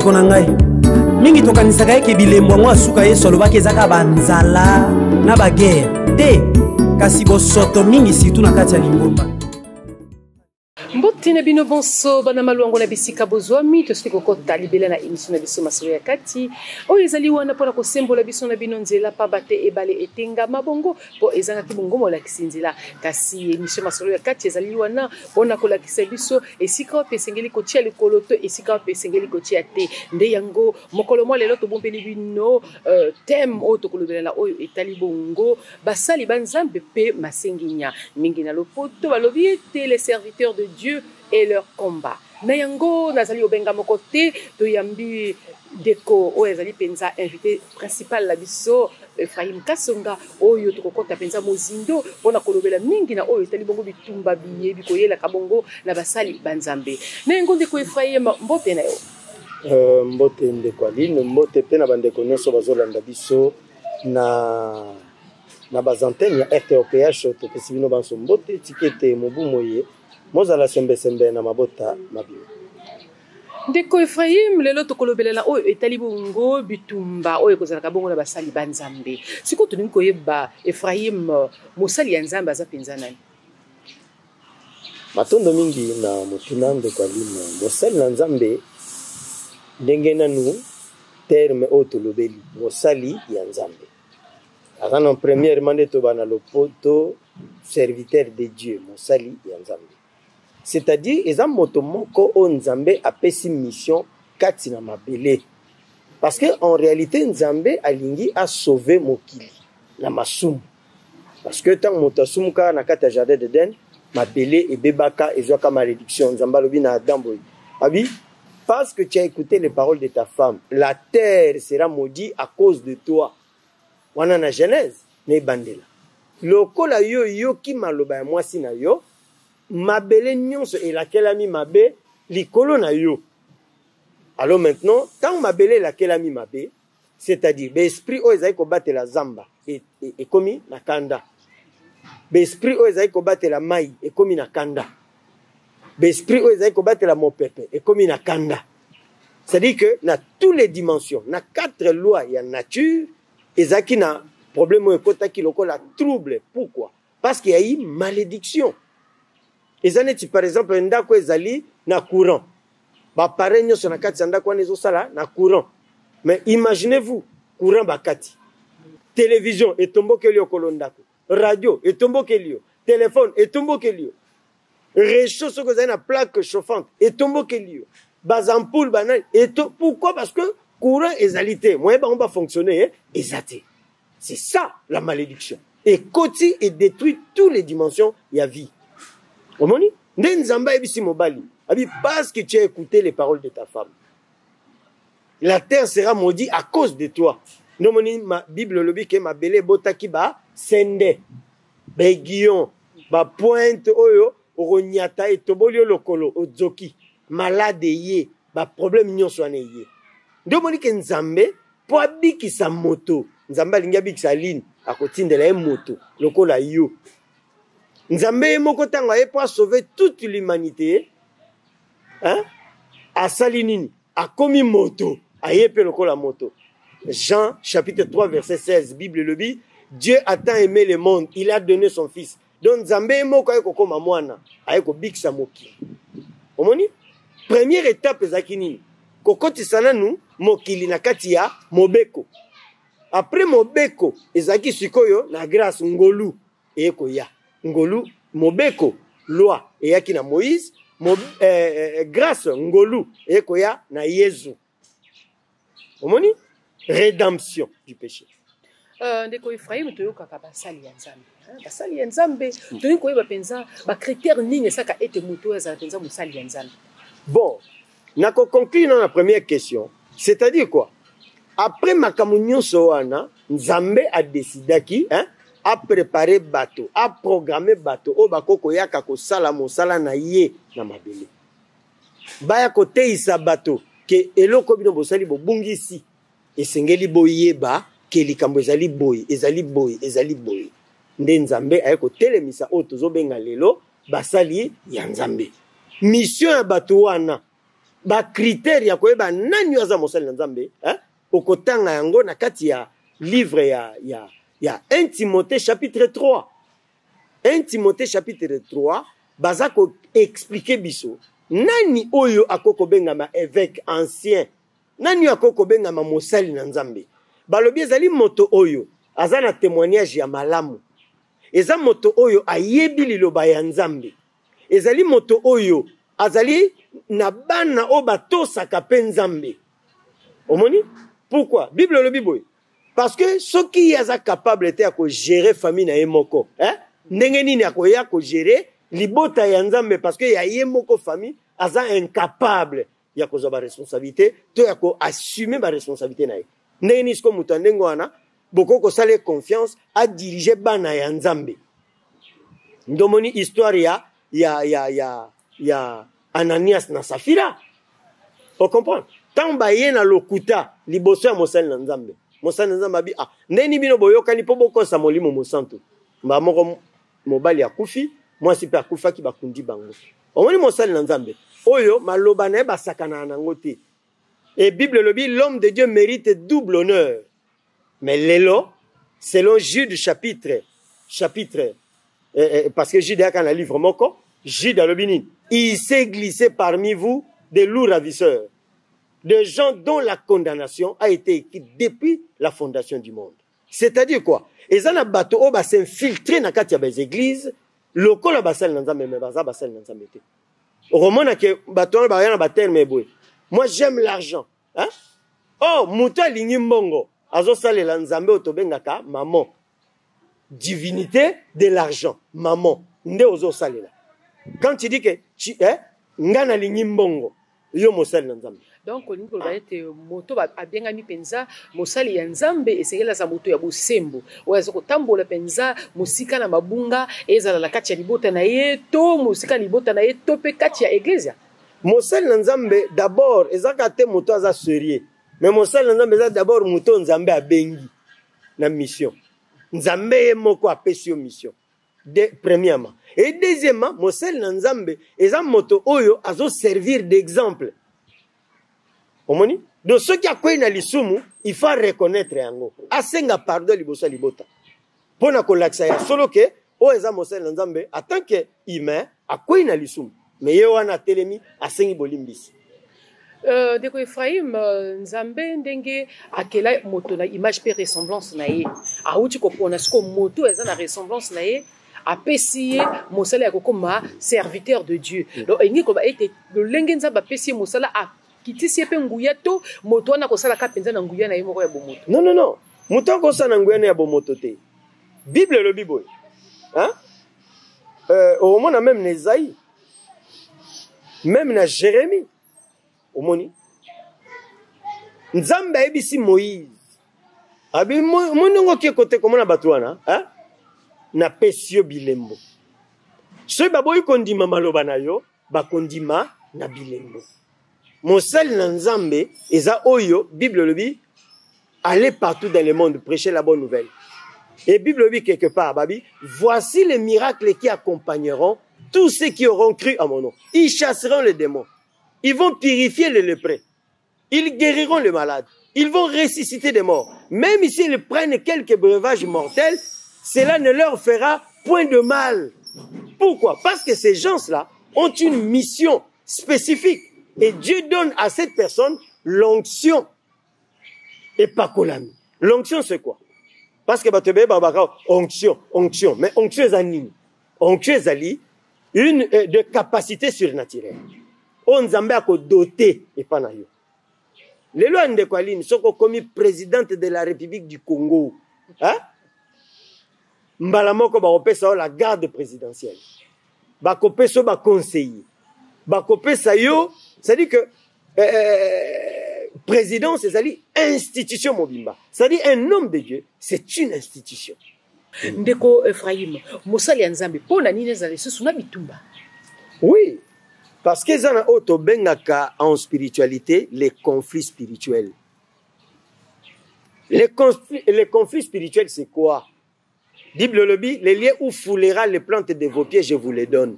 bandeko na ngai mingi tokanisaka eke bilembo yango asuka yesu alobaki ezaka banzala na bagere te kasi bosoto mingi surtout na kati ya lingomba. Mbote na bino bonso bana maluango na bisika bozwami tosili kokota libela na émission na biso masolo ya kati oyo ezali wana mpona kosembola biso na bino nzela pamba te ebale etengama bongo mpo ezangaki bongo molakisi nzela kasi émission masolo ya kati ezali wana mpona kolakisa biso esika wape esengeli kotia likolo to esika wape esengeli kotia te nde yango mokolo mwa lelo tobombeli bino thème oyo tokolobelela oyo etali bongo basali banzambe mpe masenginya mingi na lopoto balobi ete les serviteurs de Dieu et leur combat. Nayango nazali obenga moko te to yambi deko o ezali penza invité principal la biso Ephraim Kasonga oyo tokokota penza mozindo pona kolobela mingi na oyo etali bongo bitumba biye bikoyela kabongo na basali banzambe. Nayango ndeko Ephraim mbote na yo. Mbote ndeko Aline mbote pe na bandeko nyonso bazolanda biso na bazantene ya RTOPH topesi bino banso mbote tikete mobu moye mozala sembe na mabota mabio. Ndeko Ephraim lelo tokolobelela oyo etali bongo bitumba oyo kozalaka bongo na basali banzambe. Siko tuningi koyeba Ephraim mosali ya nzambe aza penza nani? Matondo mingi na motuna ndeko Aline mosali na nzambe ndenge nanu terme oyo tolobeli mosali ya nzambe. Avant en premièrement de tobana lopoto serviteur de Dieu mosali ya nzambe. C'est-à-dire eza moto moko o nzambe apesi mission kati na mabele. Parce que en réalité nzambe alingi a sauver mokili na masumu. Parce que tant moto asumuka na kati ya jardin d'Eden mabele et bebaka ezwaka malédiction nzambe lobi na Adam boy. Abi parce que tu as écouté les paroles de ta femme, la terre sera maudite à cause de toi. Wana na Genèse ne bandela. Lokola yo ki maloba ya mwasi na yo mabele nyonso elakela mi mabe likolo na yo. Alors maintenant, tant mabele elakela mi mabe, c'est-à-dire l'esprit o ezali ko batela zamba et komi na kanda. L'esprit o ezali ko batela mai et komi na kanda. L'esprit o ezali ko batela mopepe et komi na kanda. C'est-à-dire que na toutes les dimensions, na 4 lois ya nature ezaki na problème ekotaki lokola trouble. Pourquoi? Parce qu'il y a eu malédiction. Ezaneti par exemple ndako ezali na courant. Ba pare nyonso na kati ndako wana ezosala na courant. Mais imaginez-vous courant bakati. Télévision etombokeli okolo ndako. Radio etombokeli yo. Téléphone etombokeli yo. Réchaud soko ezali na plaque chauffante etombokeli yo. Bas ampoule banane pourquoi? Parce que courant ezalité, moyen on va fonctionner ezate. C'est ça la malédiction. Et koti et détruit toutes les dimensions ya vie. Omoni nzamba ebisi mobali. Abi parce que tu as écouté les paroles de ta femme. La terre sera maudite à cause de toi. Nomoni ma Bible lobi ke mabele botaki ba sende. Ba guion, ba pointe oyo oronyata etobolio lokolo ozoki. Malade ye, ba problème nyonso ane ye. Ndomoni ke nzambe po abikisa moto nzambe alingi abikisa line akotindela ye moto lokola yo nzambe moko tango aye po sauver toute l'humanité asali nini akomi moto aye pe lokola moto. Jean chapitre 3 verset 16 Bible le dit Dieu a tant aimé le monde il a donné son fils. Donc nzambe moko aye kokoma mwana aye ko bikisa mokili. Omoni première étape ezaki nini kokotisana nu mokili na kati ya mobeko. Après mobeko ezaki sikoyo na grâce ngolu eko ya ngolu mobeko loi eyaki na Moïse grâce ngolu eko ya na Yesu. Omoni rédemption du péché. Ndeko Ephraim toyokaka basali ya nzambe. Basali ya nzambe toyiko koyeba penza ba critère nini saka ete moto azala penza musali ya nzambe. Bon, na ko conclure dans la première question, c'est-à-dire quoi? Après makambo nyonso wana, Nzambe a décidé a préparé bateau, a programmé bateau o bakoko yaka ko sala mosala na ye na mabele. Baya kote isa bateau ke eloko bino bosali bo bungisi esengeli boyeba ke likambo ezali boy, ezali boy, ezali boy. Nde Nzambe ayeko telemisa oto zo benga lelo basali ya Nzambe. Mission ya bateau wana ba critère ya koyeba nani aza mosali na nzambe okotanga yango na kati ya livre ya 1 Timothée chapitre 3. 1 Timothée chapitre 3 baza ko expliquer biso nani oyo akoko bengama évêque ancien, nani akoko bengama mosali na nzambe. Balobi ezali moto oyo aza na témoignage ya malamu, eza moto oyo ayebi liloba ya nzambe, ezali moto oyo azali na bana o batosaka pe nzambe. Omoni? Pourquoi? Bible lobi boy. Parce que ceux qui aza capable te ko gérer famille na yemoko, ndenge nini akoya ko gérer libota ya nzambe parce que ya yemoko famille aza incapable ya ko ba responsabilité, to ya ko assumer ba responsabilité na ye. Ndenge ni sko mutandengo wana boko ko sale confiance à diriger bana ya nzambe. Ndomoni histoire ya Ananias na Safira. On comprend? Tant baye na lokuta liboso ya mosali na nzambe. Mosali na nzambe abi ndeni bino boyoka ni po boko sa molimo mosantu. Mba moko mobali ya kufi, mwasi pe akufa ki bakundi bango. Omoni mosali na nzambe. Oyo maloba na ba sakana na ngote. Et Bible le dit, l'homme de Dieu mérite double honneur. Mais l'élo, selon Jude chapitre, parce que Jude a quand le livre moko, Jude a le bini, il s'est glissé parmi vous des loups ravisseurs, des gens dont la condamnation a été écrite depuis la fondation du monde. C'est-à-dire quoi? Ils ont un bateau qui va s'infiltrer dans les églises, le col va s'infiltrer dans les églises. Au roman, le bateau va s'infiltrer. Moi, j'aime l'argent. Hein? Oh, Mouta Lingimbongo. Azo sale la nzambe otobengaka maman. Divinité de l'argent. Maman. Nde ozo sale la. Quand tu dis que ngana Lingimbongo, yo mosali na nzambe. Donc, on dit que moto a bien mis penza, mosali ya nzambe, et c'est là sa moto ya bosembo. Ou est-ce que tambo la penza, musika na mabunga, et ça la katia libota na ye, to, musika libota na ye, to pe katia église. Mosali na nzambe d'abord ezaka te moto aza sérieux, mais mosali na nzambe eza d'abord moto nzambe abengi na mission, nzambe moko apesi yo mission premièrement, et deuxièmement mosali na nzambe eza moto oyo azo servir d'exemple. Omoni donc ceux qui akwei na lisumu il faut reconnaître yango asenga pardon liboso libota pona kolakisa ya solo ke o eza mosali na nzambe en tant que humain akwei na lisumu. Mais yo wana telemi asengi bolimbisi. Deko Ephraim nzambe ndenge akela moto na image pe ressemblance na ye. Auti ko pona sko moto eza na ressemblance na ye apesi mosala ya kokoma serviteur de Dieu. Donc engi ko ba ete lolenge nzamba apesi mosala a kitisi pe nguya to moto wana ko sala ka penza na nguya na ye moko ya bomoto. Non. Moto ko sala nguya na ya bomoto te. Bible le bible. Hein? Au moins même Nézaïe. Même na Jérémie, omoni, nzambe ebisi Moïse. Abi monongo ki kote komona batuana, na pesio bilembo. So baboyi kondima maloba na yo, ba kondima na bilembo. Mosali na nzambe eza oyo Bible le dit, allez partout dans le monde prêcher la bonne nouvelle. Et Bible le dit quelque part, babi, voici les miracles qui accompagneront tous ceux qui auront cru à mon nom. Ils chasseront les démons. Ils vont purifier les lépreux. Ils guériront les malades. Ils vont ressusciter des morts. Même s'ils prennent quelques breuvages mortels, cela ne leur fera point de mal. Pourquoi? Parce que ces gens-là ont une mission spécifique. Et Dieu donne à cette personne l'onction. Et pas colami. L'onction, c'est quoi? Parce que onction. Mais onction est anime. Onction est ali. Une de capacité surnaturelle. On nzambe a doté et pas na yo. Les lois de Kwaline sont commis présidente de la République du Congo. Hein? Mbalamoko ba opesa la garde présidentielle. Ba kopeso ba conseiller. Ba kopesa yo, c'est-à-dire que présidence c'est institution mobimba. C'est-à-dire un homme de Dieu, c'est une institution. Ndeko Ephraim, mosali ya nzambe pona nini ezali susu na bitumba. Oui, parce que zana auto bengaka en spiritualité les conflits spirituels. Les conflits spirituels c'est quoi? Bible le dit, les lieux où foulera les plantes de vos pieds, je vous les donne.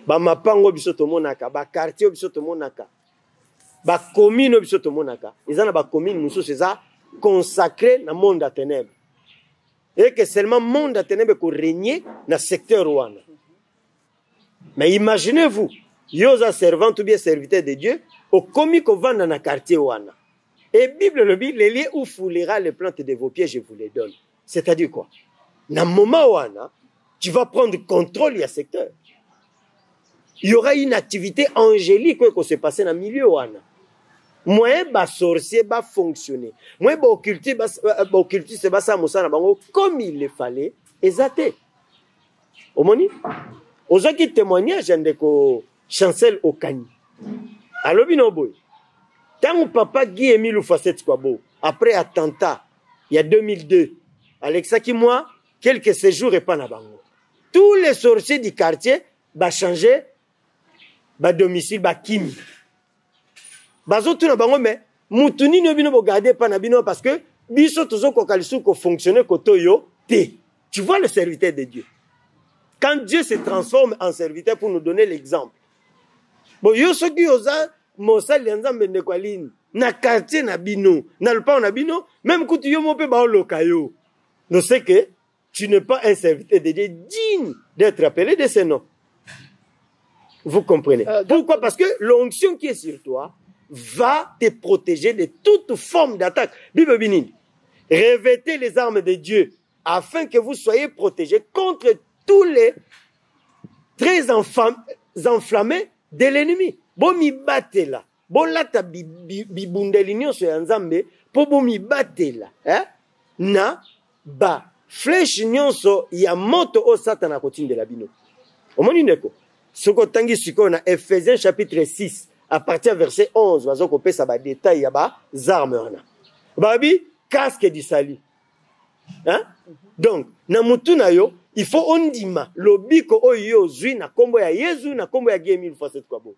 Ba mapango bisoto monaka, ba quartier bisoto monaka. ba commune biso to monaka eza na ba commune mususu eza consacré na monde à ténèbres et que seulement monde à ténèbres ko régner na secteur wana. Mais imaginez-vous yoza servante ou bien serviteur de Dieu au commis ko vanda na quartier wana. Et Bible le dit les lieux où foulera les plantes de vos pieds je vous les donne. C'est-à-dire quoi? Na moment wana tu vas prendre contrôle du secteur. Il y aura une activité angélique qui se passe dans le milieu. Moi, ba sorcier va fonctionner. Moi, ba occultiste va ça comme il le fallait. Exacté. Au moni, aux gens qui témoignent, j'ai des chancel au cani. Alors bino boy. Tant papa Guy Émile Facette Kwabo après attentat il y a 2002, Alexa qui moi quelques séjours et pas na bango. Tous les sorciers du quartier va changer ba domicile ba kimi. Bazo tout na bango mais mutuni no bino bo garder pas na bino parce que biso tozo ko kalisu ko fonctionner koto yo te. Tu vois le serviteur de Dieu. Quand Dieu se transforme en serviteur pour nous donner l'exemple. Bon yo soki oza mosali nzambe ndekwalini na quartier na bino, na lupa na bino, même kutu yo mo pe ba lokayo. No c'est que tu n'es pas un serviteur de Dieu digne d'être appelé de ce nom. Vous comprenez? Pourquoi? Parce que l'onction qui est sur toi va te protéger de toute forme d'attaque. Bible Binine. Revêtez les armes de Dieu afin que vous soyez protégés contre tous les traits enflammés de l'ennemi. Bon mi batte là. Bon là ta bibundelinio so yanzambe po bo mi batte là. Hein? Na ba flèche nyonso ya moto o satana kotinde la bino. Omoni ndeko. Soko tangi siko na Ephésiens chapitre 6 à partir verset 11 bazo ko pesa ba détail ya ba armes wana. Babi casque du salut. Hein? Donc na mutu na yo il faut ondima lobiko oyo zui na kombo ya Yesu na kombo ya Gemil Facette Kwabo.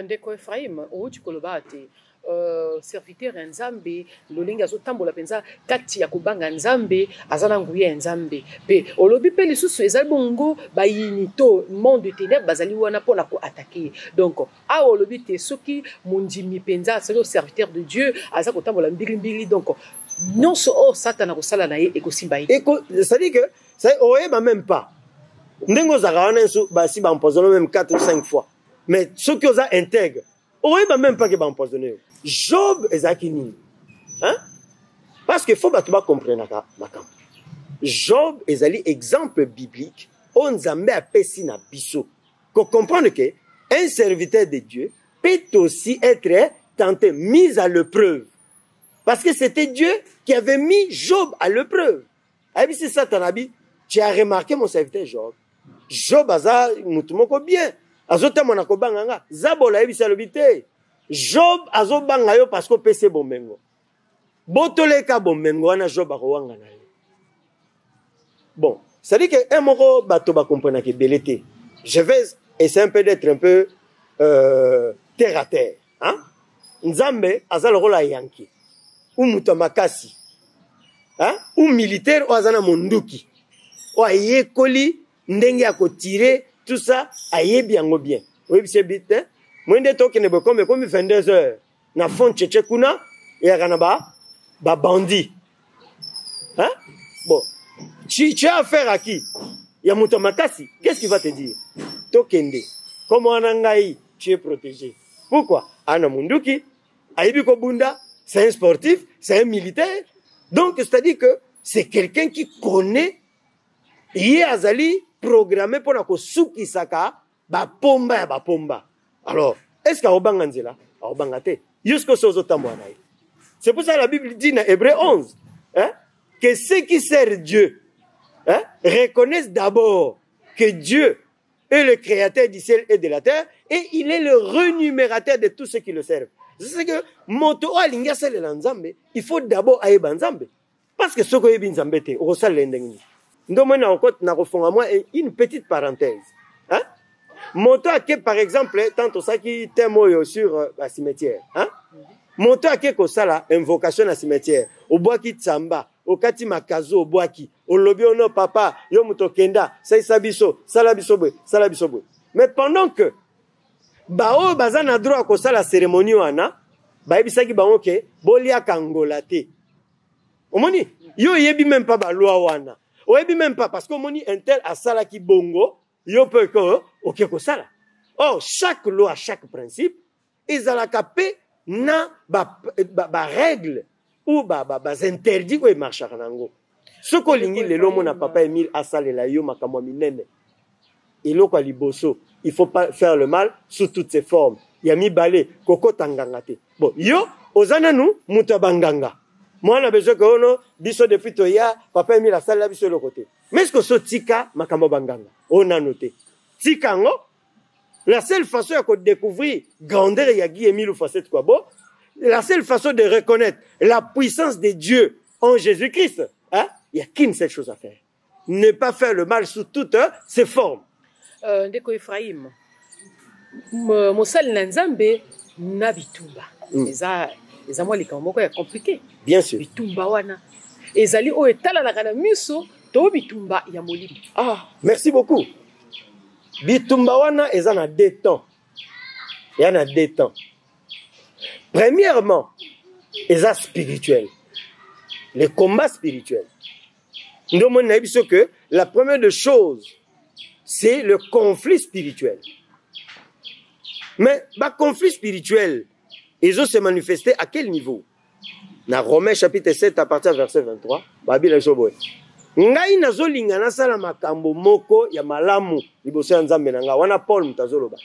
Ndeko Ephraim outi koloba ate serviteur nzambe lolinga zo tambola penza kati ya kubanga nzambe azana nguye nzambe pe olobi pe lisusu ezali bongo ba yinito monde de ténèbres bazali wana pona ko attaquer donc a olobi te soki mundimi penza c'est serviteur de Dieu aza ko tambola mbili donc non so satana ko sala na ye ekosimba ye ça dit que ça oyeba même pas ndengo za wana so ba si ba empoisonner même 4 ou 5 fois mais ceux qui osa intègre oyeba même pas que ba empoisonner Job ezakini. Hein? Parce que faut battre comprendre makam. Job ezali exemple biblique on nzambe apesi na biso. Qu'on comprendre que un serviteur de Dieu peut aussi être tenté, mis à l'épreuve. Parce que c'était Dieu qui avait mis Job à l'épreuve. Abi c'est ça tanabi, tu as remarqué mon serviteur Job. Job aza mutumoko bien. Azota monako banganga, zabola ebi salobité. Job azobanga yo parce que pese bomengo. Botoleka bomengo wana Job akowanga na ye. Bon, ça dit que un moko bato ba comprendre que belete. Je vais essayer un peu d'être un peu terre à terre, hein? Nzambe azala rola yanki. Ou mutamakasi. Hein? Ou militaire ou azana monduki. Ou ayekoli ndenge ya ko tirer tout ça ayebi yango bien. Oui, c'est bit, hein? Mwende toke ne comme 22 heures na fond tchétché kuna ya kanaba ba bandi. Hein? Bon, tu as affaire à qui? Ya mutomakasi. Qu'est-ce qu'il va te dire? Tokende. Comme anangai, tu es protégé. Pourquoi? Ana munduki, aibi ko bunda, c'est un sportif, c'est un militaire. Donc c'est-à-dire que c'est quelqu'un qui connaît yé azali programmé pour na ko suki saka ba pomba ya ba pomba. Alors, est-ce qu'il y a un nzela? C'est pour ça que la Bible dit dans Hébreux 11 hein, que ceux qui servent Dieu hein, reconnaissent d'abord que Dieu est le créateur du ciel et de la terre et il est le renumérateur de tous ceux qui le servent. C'est que moto alinga sele la nzambe, il faut d'abord ayeba nzambe. Parce que ce que yebi nzambe te, o sala lendengi. Ndo mona encore na kofonga moi une petite parenthèse. Hein? Moto ake par exemple tant ça qui témoigne sur la cimetière hein moto ake ko sala invocation na cimetière o boaki tsamba o kati makazo o boaki o lobi ono papa yo muto kenda sai sabiso sala biso boy mais pendant que bao baza na droit ko sala cérémonie wana bayebisaki bango ke bolia kangola te. Omoni yo yebi même pas ba loi wana. Oyebi même pas parce que omoni intel asala ki bongo yo peut ko OK ko sala. Oh, chaque loi, chaque principe, ils ont la capé na ba règle ou ba interdit ou marche nango. Ce ko lingi le lomo na papa Emile asale la yo makamwa minene. Ilo kwa liboso, il faut pas faire le mal sous toutes ses formes. Yami balé koko tanganga te. Bon, yo ozana nu mutabanganga. Moi na besoin que ono biso depuis to ya papa Emile asale la biso le côté. Mais ce que so tika makamwa banganga. On a noté. Tika ngo la seule façon de découvrir grandeur et Guy Emile facette quoi bon, la seule façon de reconnaître la puissance de Dieu en Jésus-Christ, hein, il y a qu'une seule chose à faire. Ne pas faire le mal sous toutes ses formes. Ndeko Ephraim, mosali na Nzambe na bitumba. Eza mwa likambo moko ya compliqué. Bien sûr. Bitumba wana. Ezali o etala na kana miso to bitumba ya molimo. Ah, merci beaucoup. Bitumba wana eza na deux temps. Il y en a deux temps. Premièrement, eza spirituel. Les combats spirituels. Nous avons dit que la première des choses, c'est le conflit spirituel. Mais le conflit spirituel, ils ont se manifesté à quel niveau? Dans Romains chapitre 7 à partir du verset 23, Babila Joboé. Ngai nazolinga nasala makambo moko ya malamu liboso ya Nzambe nanga wana Paul mutazoloba.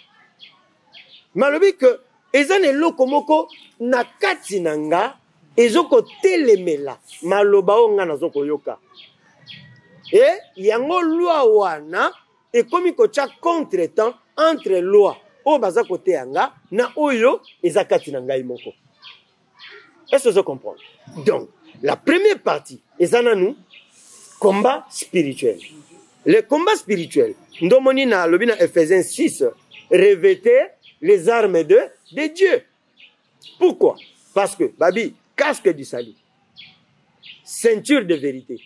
Malobi que ezane loko moko na kati nanga ezoko telemela maloba onga nazoko yoka. Et yango loi wana ekomi kocha contre-temps entre loi o baza kote yanga na oyo ezakati nanga imoko. Est-ce que vous comprenez? Donc, la première partie ezana nous combat spirituel. Le combat spirituel, ndomoni na lobina Ephésiens 6, revêtez les armes de Dieu. Pourquoi? Parce que, babi, casque du salut, ceinture de vérité,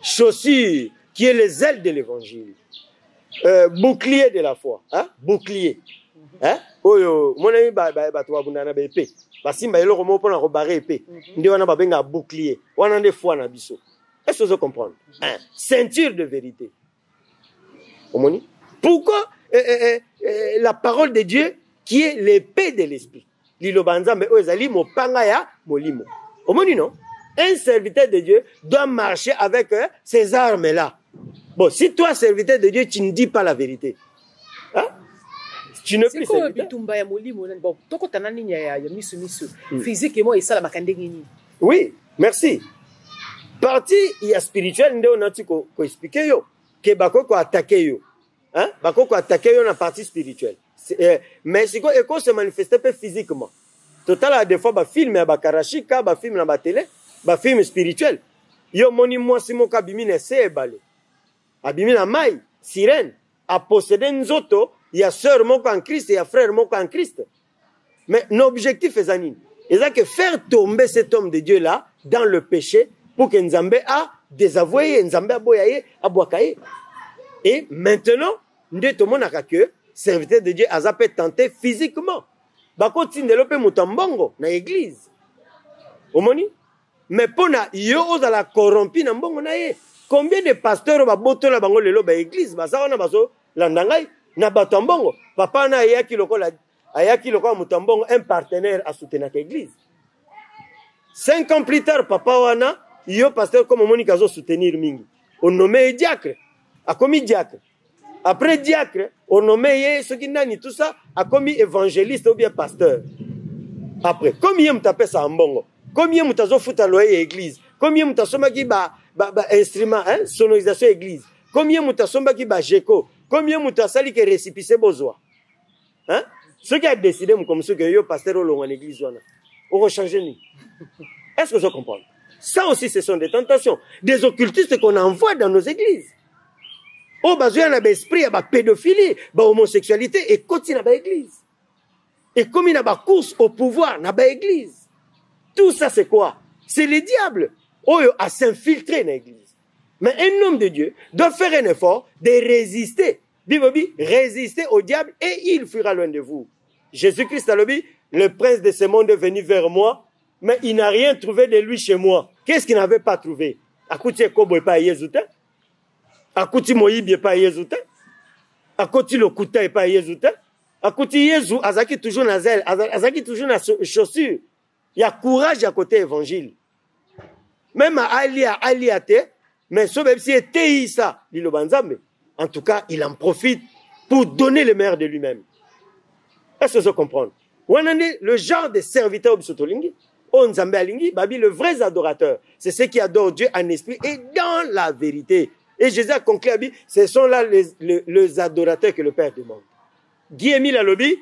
chaussure qui est les ailes de l'évangile, bouclier de la foi, hein? Bouclier. Hein? Oyo, mon ami, toi, vous n'avez pas épée. Parce que vous avez un épée. Vous avez un bouclier. Vous avez des foi na biso. Est-ce que vous comprenez? Ceinture de vérité. Pourquoi la parole de Dieu qui est l'épée de l'esprit? Non? Un serviteur de Dieu doit marcher avec ces armes-là. Bon, si toi, serviteur de Dieu, tu ne dis pas la vérité, hein? Tu ne peux pas. Oui, merci. Partie il y a spirituel ndio nati ko expliquer yo que bako ko attaquer yo, hein, bako ko attaquer yo na partie spirituelle. Mais si ko eko se manifester peu physiquement. Total a des fois ba film ya ba karashika, ba film na ba télé, ba film spirituel. Yo moni moi si mo kabimi na se balé. Abimi na mai, sirène, a posséder nzoto, il y a sœur moko en Christ et il y a frère moko en Christ. Mais l'objectif est zanine. C'est que faire tomber cet homme de Dieu là dans le péché pour que Nzambe a désavoué, Nzambe a boyaye, a boakaye. Et maintenant, nous devons que serviteur de Dieu a zappé tenté physiquement. Bako tindelope mutambongo na église. Omoni? Mais pour na yo ozala corrompi na mbongo na ye. Combien de pasteurs ba boto la bango lelo ba église ba sa wana baso landangai na batambongo. Papa na ayaki lokola mutambongo un partenaire à soutenir l'église. 5 ans plus tard papa wana yo pasteur comme Monica zo soutenir mingi. On nommé diacre. A commis diacre. Après diacre, on nommé ce qui n'a ni tout ça, a commis évangéliste ou bien pasteur. Après, combien m'tapé ça en bongo? Combien m'tazo fouta loyer église? Combien m'tasoma ki ba instrument, hein, sonorisation église? Combien m'tasoma ki ba géco? Combien m'tasali ke récipicé besoin? Hein? Ceux qui a décidé comme ceux que yo pasteur au en église wana. On va changer ni. Est-ce que vous comprenez? Ça aussi ce sont des tentations, des occultistes qu'on envoie dans nos églises. Oh, il y a un esprit, il y a pédophilie, homosexualité, et continue dans l'église. Et comme il y a une course au pouvoir dans l'église. Tout ça, c'est quoi? C'est le diable. Oh, il a s'infiltrer dans l'église. Mais un homme de Dieu doit faire un effort de résister. Bibobi, résister au diable et il fuira loin de vous. Jésus-Christ a dit, le prince de ce monde est venu vers moi, mais il n'a rien trouvé de lui chez moi. Qu'est-ce qu'il n'avait pas trouvé? Akuti Ekobo et pas Yezouta. Akuti Moïbi et pas Yezouta. Akuti Lokuta et pas Yezouta. Akuti Yezou, Azaki toujours na zèle, Azaki toujours na chaussure. Il y a courage à côté évangile. Même à Ali Ate, mais ce même si était ça, Lilo Banzambe, en tout cas, il en profite pour donner le meilleur de lui-même. Est-ce que vous comprenez? Le genre de serviteur Obsotolingi, Onzambe Alingi, Babi, le vrai adorateur, c'est ceux qui adorent Dieu en esprit et dans la vérité. Et Jésus a conclu, ce sont là les adorateurs que le Père demande. Guy-Émile Alobi,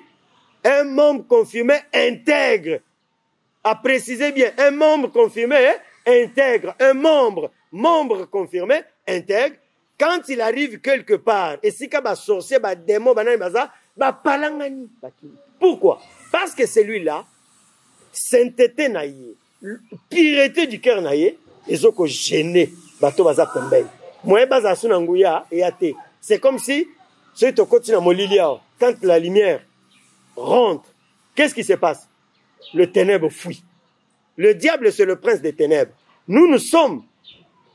un membre confirmé intègre. À préciser bien, un membre confirmé intègre. Un membre confirmé intègre. Quand il arrive quelque part, et si il y a un sorcier, un démon, palangani. Pourquoi? Parce que celui-là, sainteté naïe, pureté du cœur naïe, ils ont gêné. C'est comme si, quand la lumière rentre, qu'est-ce qui se passe? Le ténèbre fuit. Le diable, c'est le prince des ténèbres. Nous sommes.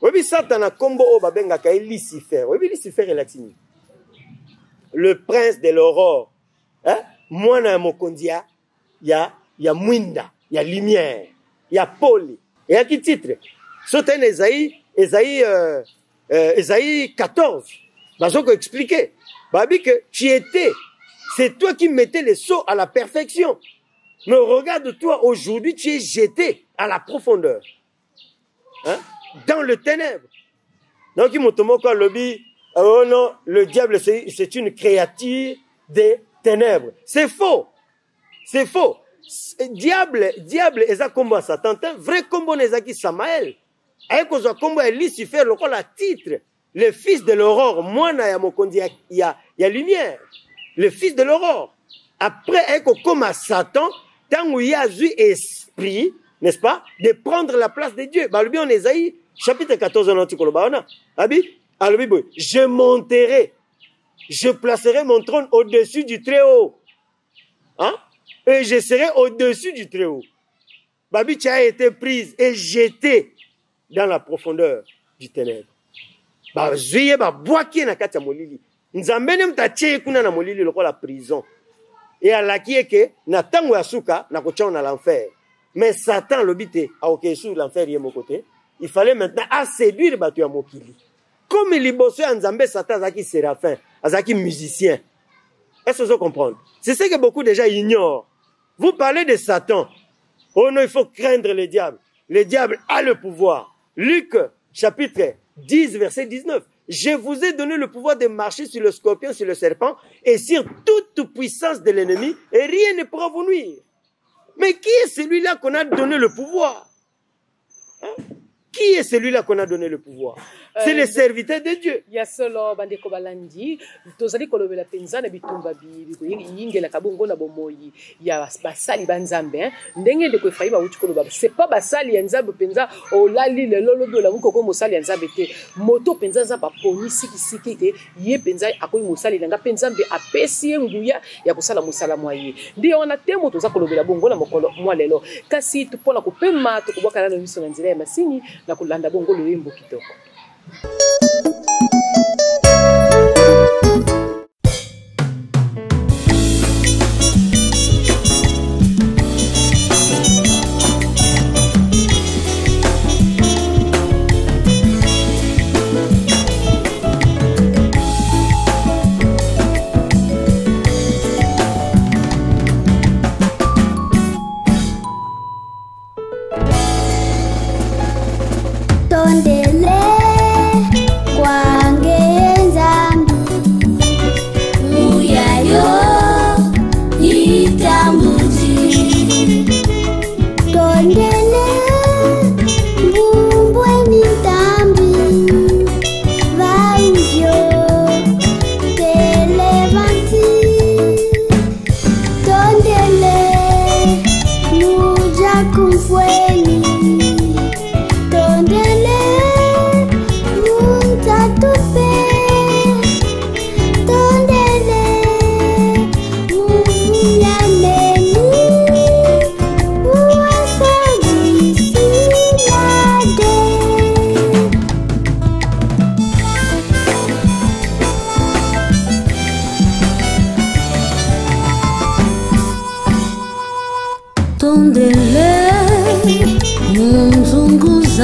Oui, Satan a combo au babenga Lucifer. Oui, Lucifer est latini. Le prince de l'aurore. Hein? Moi, na mokondia, il y a Mwinda, il y a lumière, il y a Poli. Et à qui titre? Sautin Esaïe 14. Bazoko expliqué. Babi que tu étais. C'est toi qui mettais les seaux à la perfection. Mais regarde-toi, aujourd'hui, tu es jeté à la profondeur. Hein? Dans le ténèbre. Donc, il m'a lobby, oh non, le diable, c'est une créature des ténèbres. C'est faux. C'est faux. Diable, eza combo à Satan, vrai combo nezaki Samaël. Aïe, qu'on soit combo à Lucifer, le rôle à titre. Le fils de l'aurore, moi, na ya mokondi, il y a lumière. Le fils de l'aurore. Après, comme à Satan, tant où il y a eu esprit, n'est-ce pas, de prendre la place de Dieu. Bah, le bien en Ésaïe, chapitre 14, je monterai, je placerai mon trône au-dessus du Très-Haut. Hein? Et je serai au-dessus du Très-Haut. Babi, tu as été prise et jetée dans la profondeur du ténèbre. Bah, zuye, bah, boaki na kati ya molili. Nzambene mtache kuna na molili loko la prison. Et à la qui est que, na tango ya suka, na kocha na l'enfer. Mais Satan, le bité, a ok, sous l'enfer, il est mon côté. Il fallait maintenant à séduire Batu ya Mokili. Comme il est bossé en Zambé, Satan, Azaki séraphin, Azaki musicien. Est-ce que vous comprenez? C'est ce que beaucoup de gens ignorent. Vous parlez de Satan. Oh non, il faut craindre le diable. Le diable a le pouvoir. Luc, chapitre 10, verset 19. Je vous ai donné le pouvoir de marcher sur le scorpion, sur le serpent et sur toute puissance de l'ennemi et rien ne pourra vous nuire. Mais qui est celui-là qu'on a donné le pouvoir? Hein? Qui est celui-là qu'on a donné le pouvoir? C'est le serviteur de Dieu. Il y a solo bandeko balandi, tozali kolobela penza na bitumba bi yingela kabongo na bomoyi ya basali banzambe ndenge de ko fayi ba uti koloba c'est pas basali ya nzambe penza o lali le lolo do la muko ko mosali ya nzambe te moto penza za ba poni siki te ye penza akoyi mosali nga penza mbe apesi nguya ya kusala musala mwaye ndio ona temo toza kolobela bongo na mokolo mwa lelo kasi tupona kupema tukubwaka na miso na nzira ya masini na kulanda bongo lo yimbo kitoko. Tondele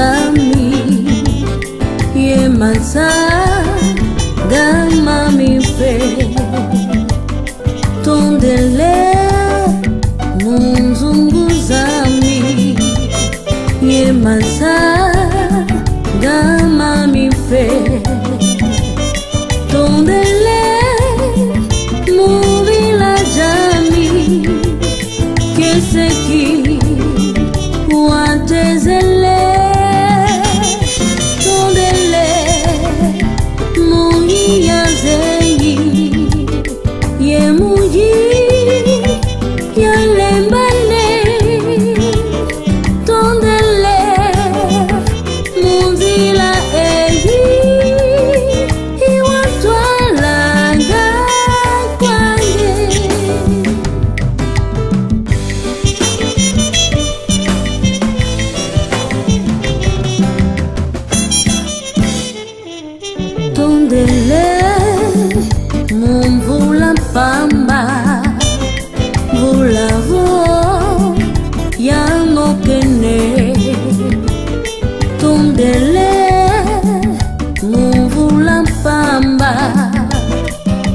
zami ye mansa gama mi fe tondele munzungu zami ye mansa gama mi fe tondele movila jami que se qui watezele tondele muyi yazeyi ye muyi yalembane tondele munzila eyi iwatwalanga kwange tondele mumvula pamba vulavo yanokene tondele mumvula pamba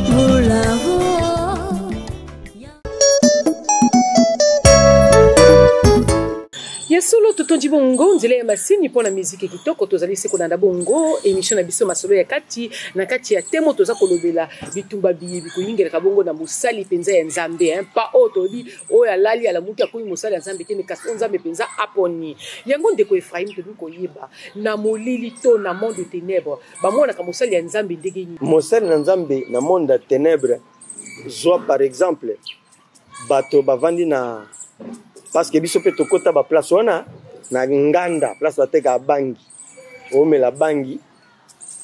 vulavo ya solo totondi bongo nzela ya masini mpona miziki kitoko tozali se kolanda bongo émission na biso masolo ya kati na kati ya temo toza kolobela bitumba biye bikoyingelaka bongo na mosali mpenza ya nzambe pa oyo toyebi oyo alali alamuki akomi mosali ya nzambe te me kasi oyo nzambe mpenza aponi yango ndeko efraim tolingi koyeba na molili to na monde de ténèbre bamonaka mosali ya nzambe ndenge nini mosali na nzambe na monde ya ténèbre zwa par exemple bato bavandi na parce que biso pe tokota ba place wana na nganda place bateka bangi omela bangi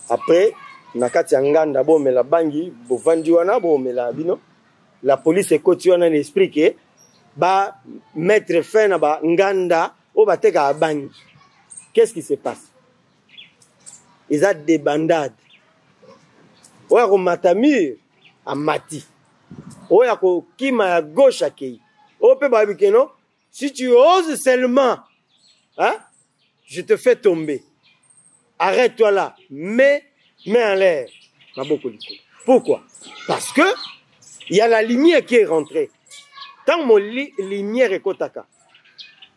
après na kati ya nganda bomela bangi bovandi wana bomela bino la police ekoti wana l'esprit que ba mettre fin na ba nganda o bateka bangi. Qu'est-ce qui se passe? Ils ont des bandades oya ko matamir amati oya ko kima ya gauche akei o pe ba bikeno. Si tu oses seulement, hein, je te fais tomber. Arrête-toi là. Mets en l'air. Pourquoi? Parce que il y a la lumière qui est rentrée. Tant mon lumière est kotaka.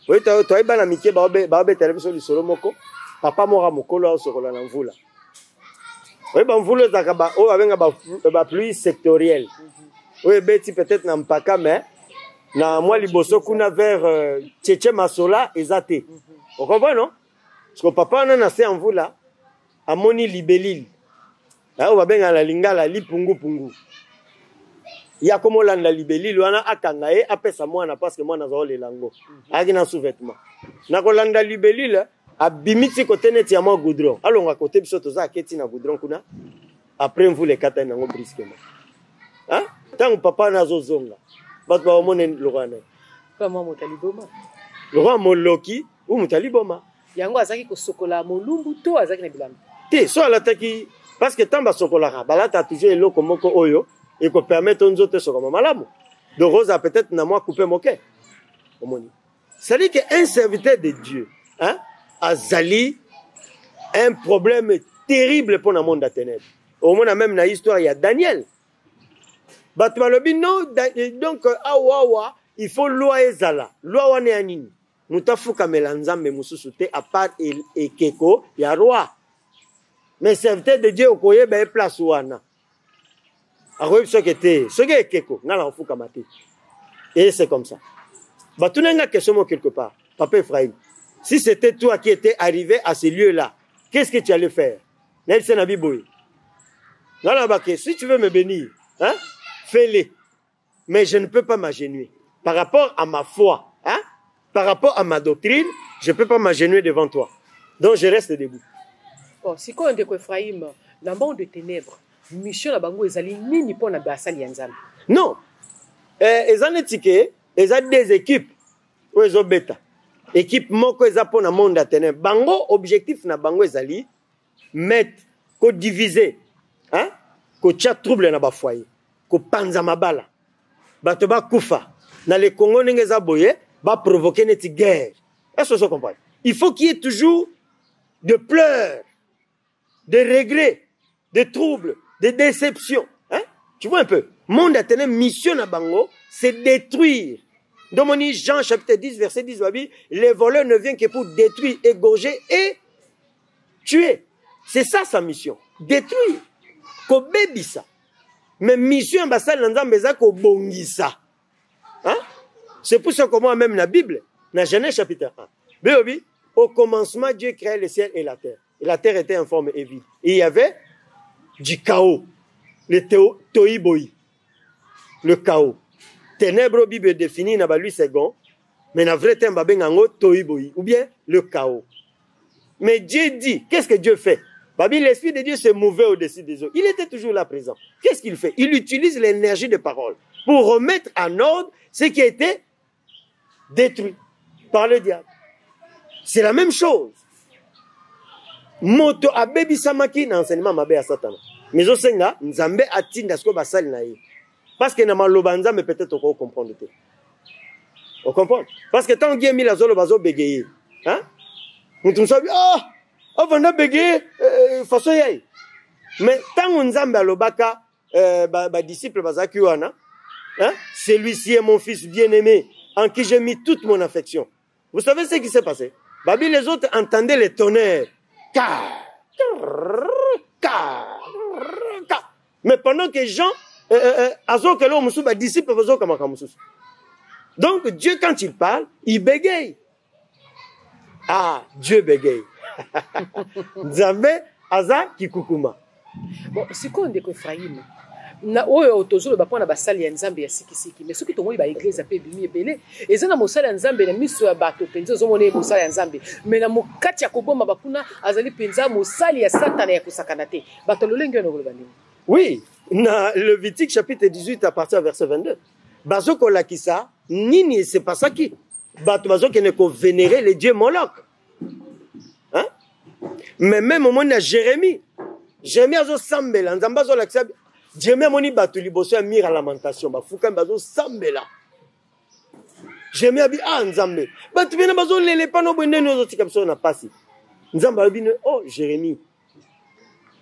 Oui, tu as bien amitié, baobe télévision du solo moko. Papa mora mokolo sokola na mvula. Oui, ba mvula zakaba o abenga ba pluie sectorielle. Oui, beti peut-être na mpaka mais na moi liboso kuna vers Tchétché Masola ezate. Vous comprenez non? Parce que papa na se en vula amoni libelil. Là on va benga la lingala lipungu pungu. Ya komo landa libelil wana akanga e apesa mwana parce que mwana zo le lango. Aki na sous-vêtement. Na ko landa libelil abimiti côté net ya mo goudron. Alonga côté biso toza keti na goudron kuna. Après on voulait kata na ngo brusquement. Hein? Tant papa na zo zonga. Bato ba omone lorana kama motaliboma lora moloki ou motaliboma yango azaki ko sokola molumbu to azaki na bilamba te so alataki parce que tamba sokola balata toujours eloko moko oyo et ko permettre nzoto sokoma malamu de rosa peut-être na moi couper moquet omoni c'est dire que un serviteur de Dieu hein azali un problème terrible pour le monde d'Athènes au monde même na histoire il y a Daniel. Batmalobi non donc awawa il faut loi ezala loi wane ya nini mutafuka melanzambe mususu te à part et keko ya roi mais serviteur de Dieu okoye ba place wana akoye sokete soke keko ngala ofuka mate et c'est comme ça batunenga question quelque part papa Ephraim si c'était toi qui étais arrivé à ce lieu là qu'est-ce que tu allais faire Nelson Abiboy ngala baké si tu veux me bénir hein fais-le. Mais je ne peux pas m'agenouiller. Par rapport à ma foi, hein, par rapport à ma doctrine, je ne peux pas m'agenouiller devant toi. Donc je reste debout. Oh, si quoi on dit Ephraim, dans le monde de ténèbres, mission la bango ezali nini pona basali yanzambe. Non. Ezane tike, ezali des équipes. Ou ezo beta. Équipe moko eza pona monde de ténèbres. Bango objectif na bango ezali mettre ko diviser, hein, ko tia trouble na ba foyer. Ko panza mabala bato ba kufa na le Congo ndenge za boye ba provoquer neti guerre. Est-ce que vous comprenez? Il faut qu'il y ait toujours de pleurs, de regrets, de troubles, de déceptions. Hein? Tu vois un peu. Monde a tenu mission à Bango, c'est détruire. Dans mon Jean chapitre 10, verset 10, les voleurs ne viennent que pour détruire, égorger et tuer. C'est ça sa mission. Détruire. Kobebisa. Mais mission ambassade l'anzambeza ko bongisa. Hein? C'est pour ça que moi même la Bible, dans Genèse chapitre 1. Béobi, au commencement, Dieu créait le ciel et la terre. Et la terre était informe et vide. Et il y avait du chaos. Le toïboi. Le chaos. Ténèbres, Bible définit, n'a pas lui second. Mais dans vrai terme, babengango toïboi. Ou bien le chaos. Mais Dieu dit, qu'est-ce que Dieu fait? L'Esprit de Dieu se mouvait au-dessus des eaux. Il était toujours là présent. Qu'est-ce qu'il fait? Il utilise l'énergie de parole pour remettre en ordre ce qui a été détruit par le diable. C'est la même chose. Moto abebi samaki na enseignement mabe à Satan. Mais au senga, nzambe atinda sko basali na ye. Parce que na maloba nzambe peut-être on comprendre. On comprend? Parce que tant qu'il mis la zolo bazo bégayer. Hein? Nous sabi on va bégayer façon yai. Mais tant on nzambe alobaka disciple bazaki wana, hein? Celui-ci est mon fils bien-aimé en qui j'ai mis toute mon affection. Vous savez ce qui s'est passé? Babi les autres entendaient les tonnerres. Mais pendant que Jean disciple donc Dieu quand il parle, il bégaye. Ah, Dieu bégaye. Nzambe aza kikukuma. Bon, c'est quoi ndeko Ephraim? Na oyo tozolo ba pona basali ya nzambe ya sikisiki mais soki tomoni ba église pe bimi ebele ezana mosala ya nzambe na miso ya bato penzo zomona mosala ya nzambe mais na mokati ya koboma bakuna azali penza mosali ya satana ya kusakana te bato lolenge no kolobani. Oui, na Lévitique chapitre 18 à partir du verset 22. Bazoko lakisa nini c'est pas ça qui bato bazoko ne ko vénérer les dieux Moloch. Hein? Mais même au moment de Jérémie azo sambela nzamba zo lakisa Jérémie moni bato liboso ya mire à lamentation ba fuka bazo sambela. Jérémie abi nzambe bato bena bazo lele pano bonde no tika biso na pasi. Nzambe abi oh Jérémie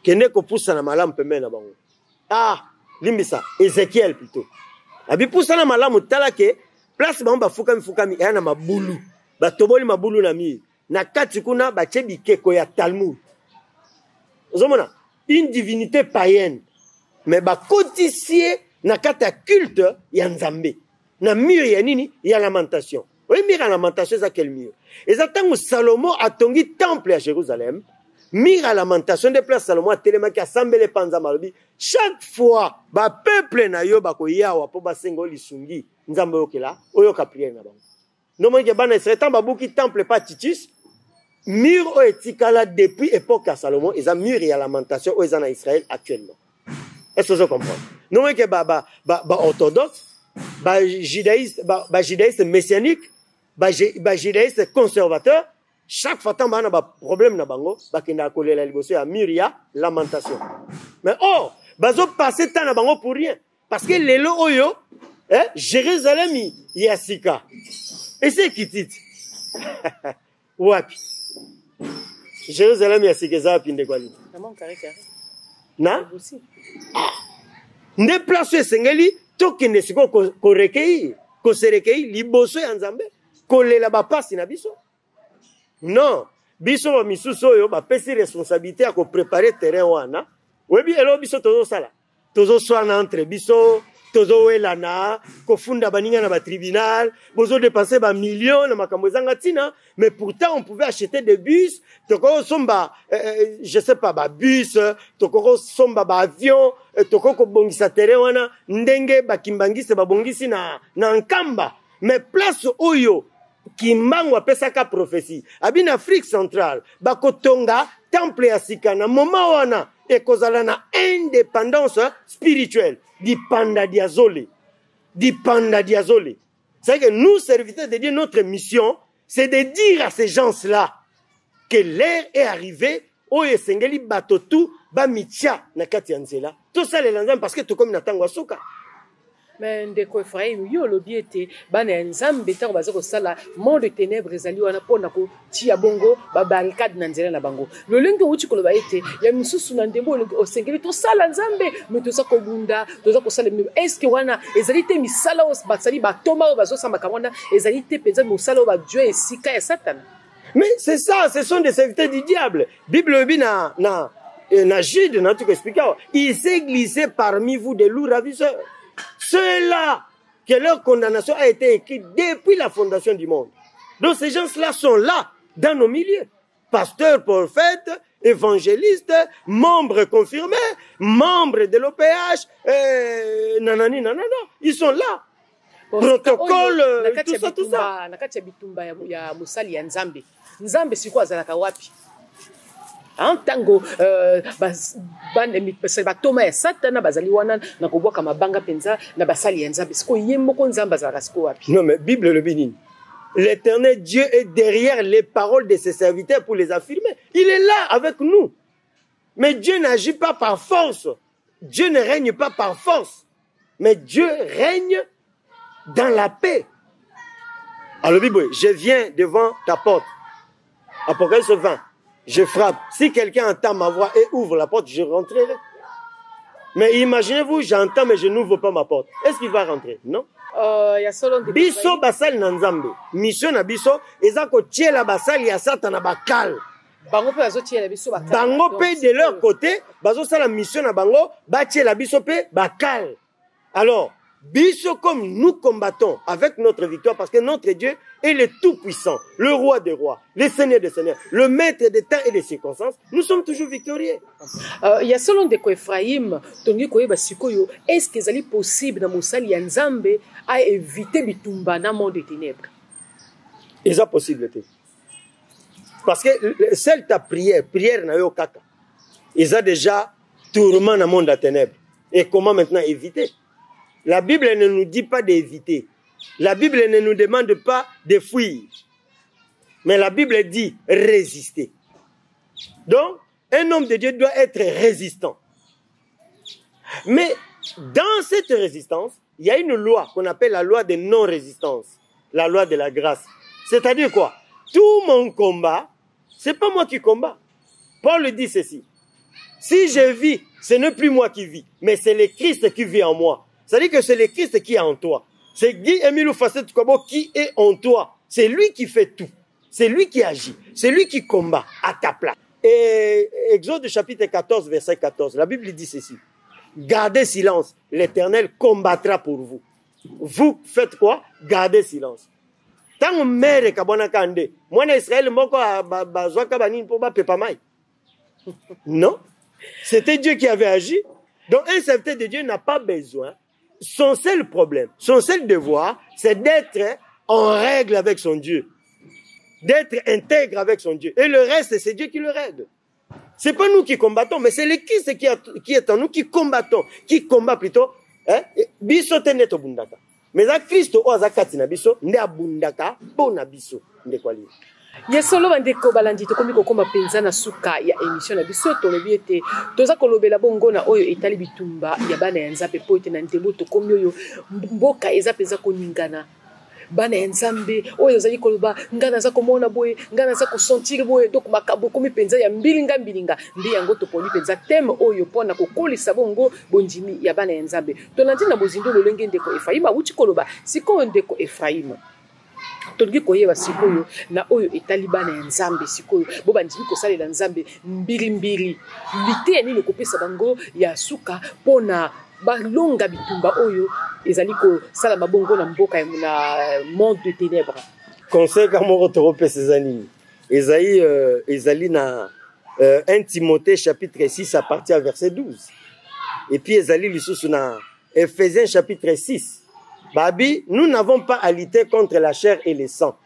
kene ko poussa na malamu pembe na bango. Limbisa Ézéchiel plutôt. Abi poussa na malamu talake place bango ba fukami ya na mabulu. Ba toboli mabulu na mi. Na kati kuna ba chebi keko ya Talmud. Ozomona une divinité païenne. Mais ba kotisie na kata culte ya nzambe. Na mur ya nini ya lamentation. Oui, mur ya lamentation za quel mur? Et ça tango Salomon a tongi temple à Jérusalem. Mur à lamentation de place Salomon a telema ki assemblé panza malobi. Chaque fois ba peuple na yo ba ko yawa po ba sengo lisungi nzambe okela oyoka prière na bango. Non moi ke bana Israël tant ba buki temple pas Titus. Mur o etikala depuis époque à Salomon, et ça mur ya lamentation o ezana Israël actuellement. Est-ce que vous comprenez? Nous, orthodoxe, judaïste messianique, judaïste conservateur, chaque fois que nous avons un problème, nous avons un mur, lamentation. Mais nous passé le temps pour rien. Parce que les lots, Jérusalem, il y a Sika. Et c'est qui dit? Wapi. Jérusalem, il y a Sika, ça a pinde quoi. Na? Ne place sengeli tokende siko ko recueillir ko se recueillir liboso ya nzambe ko lela ba pasi na biso. Non, biso ba misuso yo ba pesi responsabilité à ko préparer terrain wana. Webi elo biso tozo sala. Tozo swana entre biso, tozo welana, ko funda baninga na ba tribunal, bozo dépenser ba millions na makambo zanga tina, mais pourtant on pouvait acheter des bus, toko somba je sais pas ba bus, toko somba ba avion, toko ko bongisa terrain wana, ndenge ba kimbangise ba bongisi na nkamba, mais place oyo kimbango apesaka prophétie. Abi na Afrique centrale, ba kotonga temple ya sika na moment wana et kozala na indépendance spirituelle. Dipanda diazole. C'est que nous, serviteurs de Dieu, notre mission, c'est de dire à ces gens-là que l'heure est arrivée, oye sengeli batotu, ba mitia na kati ya nzela. Tout ça les lanzam parce que tout comme natango asuka. mais ndeko Ephraim yo lobi ete bana ya nzambe ntango baza kosala monde de ténèbres ezali wana mpona kotia bongo babarricade na nzela na bango lolenge outi koloba ete ya misusu na ndembo osengeli tosala nzambe me toza kobunda toza kosala estce wana ezali te misala oyo basali batoma oyo bazosambaka wana ezali te mpenza mosala oyo badio esika ya satana. Mais c'est ça, ce sont des serviteurs du diable. Bible na Jude, n'a tout expliqué. Il s'est glissé parmi vous des loups ravisseurs. Ceux-là, que leur condamnation a été écrite depuis la fondation du monde. Donc ces gens-là sont là, dans nos milieux. Pasteurs, prophètes, évangélistes, membres confirmés, membres de l'OPH, nanani, nanana. Ils sont là. Protocole, tout ça. Nakati ya bitumba ya musali ya nzambe. Nzambe siko azalaka wapi? Tango batoma ya satana bazali wana na kobwaka mabanga penza na basali ya nzambe siko ye moko nzambe azalaka siko wapi? Non mais Bible le bénit. L'Éternel Dieu est derrière les paroles de ses serviteurs pour les affirmer. Il est là avec nous. Mais Dieu n'agit pas par force. Dieu ne règne pas par force. Mais Dieu règne dans la paix. Alors Bible, je viens devant ta porte. Apocalypse 20. Je frappe. Si quelqu'un entend ma voix et ouvre la porte, je rentrerai. Mais imaginez-vous, j'entends mais je n'ouvre pas ma porte. Est-ce qu'il va rentrer? Non. Biso basali na nzambe. Mission na biso eza ko tiela basali ya satana bakal. Bango pe azotiela biso bakal. Bango pe de leur côté, bazo sala mission na bango, ba tiela biso pe bakal. Alors, biso comme nous combattons avec notre victoire parce que notre Dieu est le tout-puissant, le roi des rois, le seigneur des seigneurs, le maître des temps et des circonstances, nous sommes toujours victorieux. Il y a selon de Ephraim, tongi koyeba sikoyo, est-ce que c'est possible dans mosali ya nzambe à éviter bitumba na monde des ténèbres? C'est possible. Parce que celle ta prière na yo kaka. Ils ont déjà tourment dans le monde des ténèbres. Et comment maintenant éviter? La Bible ne nous dit pas d'éviter. La Bible ne nous demande pas de fuir. Mais la Bible dit résister. Donc, un homme de Dieu doit être résistant. Mais dans cette résistance, il y a une loi qu'on appelle la loi de non-résistance. La loi de la grâce. C'est-à-dire quoi? Tout mon combat, c'est pas moi qui combats. Paul dit ceci. Si je vis, ce n'est plus moi qui vis, mais c'est le Christ qui vit en moi. C'est-à-dire que c'est le Christ qui est en toi. C'est Guy Emilou Facette Kobo qui est en toi. C'est lui qui fait tout. C'est lui qui agit. C'est lui qui combat à ta place. Et Exode chapitre 14, verset 14, la Bible dit ceci. Gardez silence. L'Éternel combattra pour vous. Vous faites quoi? Gardez silence. Tant mère kabona kande, moi Israël moko bazwaka banini po ba pepa mai. Non, c'était Dieu qui avait agi. Donc un serviteur de Dieu n'a pas besoin. Son seul problème, son seul devoir, c'est d'être en règle avec son Dieu. D'être intègre avec son Dieu. Et le reste, c'est Dieu qui le règle. C'est pas nous qui combattons, mais c'est le Christ qui est en nous, qui combattons, qui combat plutôt. Biso teneto bundaka. Mais à Christ, oza katina biso, nde abundaka, bona biso, nde kwali. Yesolo bandeko balandi tokomi kokoma penza na suka ya émission na biso tolobi ete toza kolobela bongo na oyo etali bitumba ya bana ya nzambe po ete na ndembo tokomi oyo mboka eza penza koningana bana ya nzambe oyo ezali koloba ngana za komona boye ngana za kosentir boye donc makabo komi penza ya mbilinga ndi yango toponi penza thème oyo pona kokolisa bongo bondimi ya bana ya nzambe tolandi na bozindo lolenge ndeko Ephraim uti koloba siko ndeko Ephraim tongi koyeba sikoyo na oyo etali bana ya nzambe sikoyo bo bandimi kosalela nzambe mbili lite ya nini kopesa bango ya suka pona balonga bitumba oyo ezali ko sala mabongo na mboka na monde de ténèbres. Conseil kamoko topesa ezali ezali na 1 Timothée chapitre 6 à partir du verset 12. Et puis ezali lisusu na Ephésiens chapitre 6. Babi, nous n'avons pas à lutter contre la chair et le sang,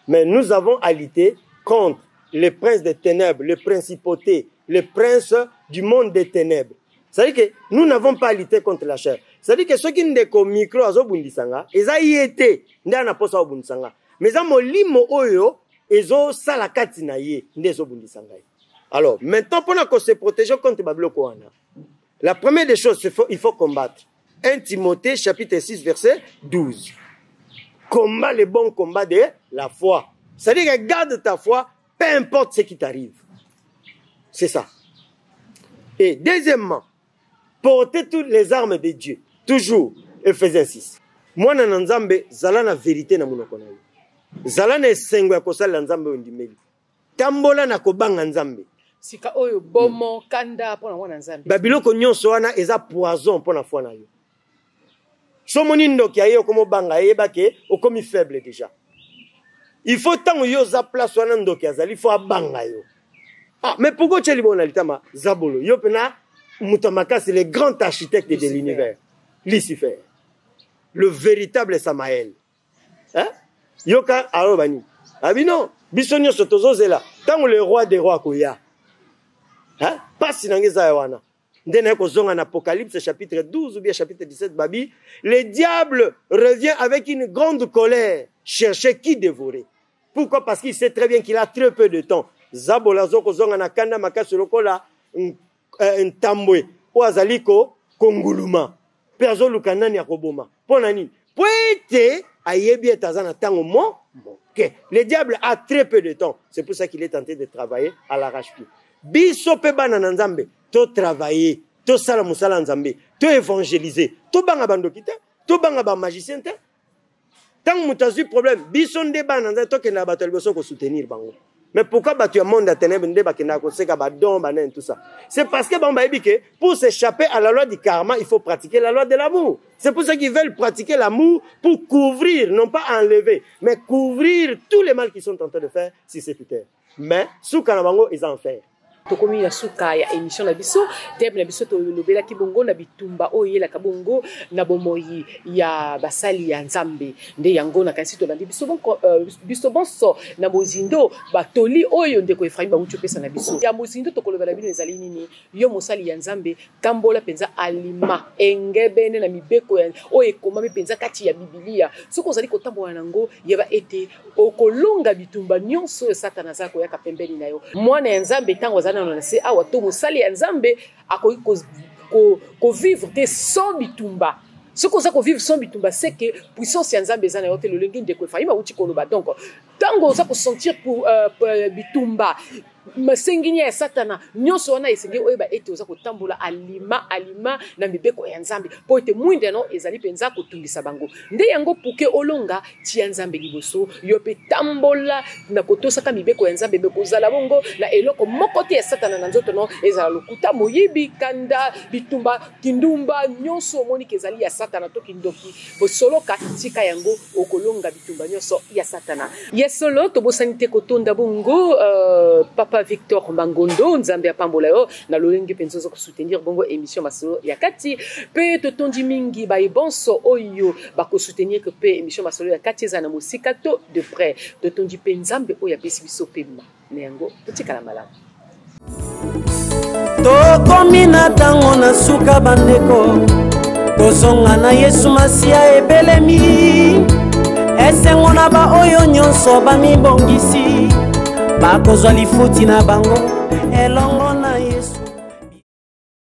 mais nous avons à lutter contre les princes des ténèbres, les principautés, les princes du monde des ténèbres. C'est-à-dire que nous n'avons pas à lutter contre la chair. C'est-à-dire que ceux qui ne sont micro azo bundisanga, ils ont été ndana posa bundisanga. Mais ça molimo oyo ezo salakati na ye ndezo bundisanga. Alors, maintenant pour qu'on se protéger contre Babylone, la première des choses, il faut combattre. 1 Timothée chapitre 6 verset 12. Combat le bon combat de la foi. C'est-à-dire que garde ta foi, peu importe ce qui t'arrive. C'est ça. Et deuxièmement, porter toutes les armes de Dieu. Toujours, Ephésiens 6. Moi, na nzambe, zala na vérité na munoko na yo. Zala na esengo ya kosala nzambe ondimeli. Tambola na kobanga nzambe. Sika oyo bomo kanda pona wana nzambe. Babiloko nyonso wana eza poison pona foi na yo. Somoni ndoki ayo komo banga yeba ke okomi faible déjà. Il faut tant yo za place wana ndoki azali, il faut abanga yo. Ah, mais pourquoi tu es libre litama Zabolo? Yo pena Mutamaka, c'est le grand architecte de l'univers. Lucifer. Le véritable Samaël. Hein? Yoka Arobani. Abino, bisonyo sotozo zela. Tant le roi des rois koya. Hein? Pas sinangeza yawana. Ndene ko zonga en Apocalypse chapitre 12 ou bien chapitre 17 babi, le diable revient avec une grande colère, chercher qui dévorer. Pourquoi? Parce qu'il sait très bien qu'il a très peu de temps. Zabola zoko zonga na kanda makasi lokola ntambwe o azaliko konguluma perzo lukanani akoboma pona nini poete ayebi etazana tango mo que le diable a très peu de temps. C'est pour ça qu'il est tenté de travailler à l'arrache-pied. Biso pe bana na nzambe to travailler to sala musala nzambe to évangéliser to banga bandoki te to banga ba magicien te tant mutazu problème biso nde bana nzambe to kena bato liboso ko soutenir bango. Mais pourquoi tu as monde à ténèbres tout ça? C'est parce que pour s'échapper à la loi du karma, il faut pratiquer la loi de l'amour. C'est pour ça qu'ils veulent pratiquer l'amour pour couvrir, non pas enlever, mais couvrir tous les mal qu'ils sont en train de faire si c'est plus tard. Mais sous Kanabango, ils en font. Tokomi na suka ya émission na biso thème na biso to lobela ki bongo na bitumba oyela ka bongo na bomoyi ya basali ya nzambe nde yango na kasi to landi biso bonso na mozindo batoli oyo ndeko Efraim ba uchu pesa na biso ya mozindo to kolobela bino ezali nini yo mosali ya nzambe kambola penza alima engebene na mibeko ya oyo ekoma penza kati ya Biblia soko zali kotambola nango yeba ete okolonga bitumba nyonso satana zako ya kapembeni na yo mwana ya nzambe tango na se awa to mosali ya nzambe akoki ko vivre te sans bitumba. Ce qu'on a ko vivre sans bitumba c'est que puissance ya nzambe za na yote le lengi ndeko Efraim uti koloba donc tango za ko sentir pour bitumba masenginya ya satana nyonso wana esenge oyeba ete oza kotambola alima na mibeko ya nzambe po ete mwinde no ezali penza kotungisa bango nde yango puke olonga ti ya nzambe liboso yo pe tambola na kotosaka mibeko ya nzambe be kozala bongo na eloko moko te ya satana na nzoto no ezala lokuta moyibi kanda bitumba kindumba nyonso omoni kezali ya satana to kindoki bosoloka tika yango okolonga bitumba nyonso ya satana yesolo to bosanite kotonda bongo papa Victor Mangondo nzambe apambola yo na lolenge penzo ko soutenir bongo émission masolo ya kati pe to tondi mingi ba bonso oyo ba ko soutenir que pe émission masolo ya kati za na musika to de près to tondi pe nzambe oyo apesi biso pema nengo totikala malamu to komina tango na suka bandeko kozonga na Yesu Masia ebelemi esengo na ba oyo nyonso bamibongisi bakozwa lifuti na bango elongo na Yesu.